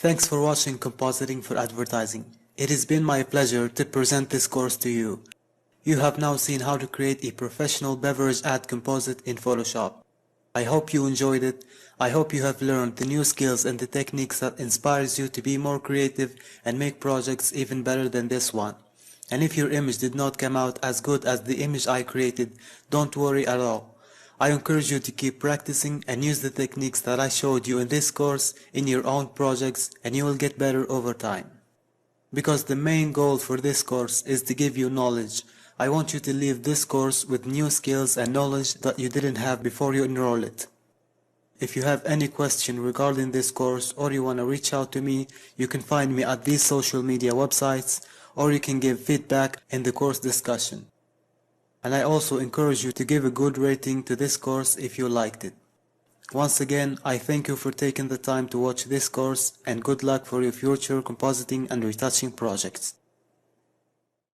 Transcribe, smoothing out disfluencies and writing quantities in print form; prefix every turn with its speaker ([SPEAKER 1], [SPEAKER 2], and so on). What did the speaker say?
[SPEAKER 1] Thanks for watching Compositing for Advertising. It has been my pleasure to present this course to you. You have now seen how to create a professional beverage ad composite in Photoshop. I hope you enjoyed it. I hope you have learned the new skills and the techniques that inspires you to be more creative and make projects even better than this one. And if your image did not come out as good as the image I created, don't worry at all. I encourage you to keep practicing and use the techniques that I showed you in this course in your own projects, and you will get better over time. Because the main goal for this course is to give you knowledge. I want you to leave this course with new skills and knowledge that you didn't have before you enroll it. If you have any question regarding this course or you want to reach out to me, you can find me at these social media websites, or you can give feedback in the course discussion. And I also encourage you to give a good rating to this course if you liked it. Once again, I thank you for taking the time to watch this course, and good luck for your future compositing and retouching projects.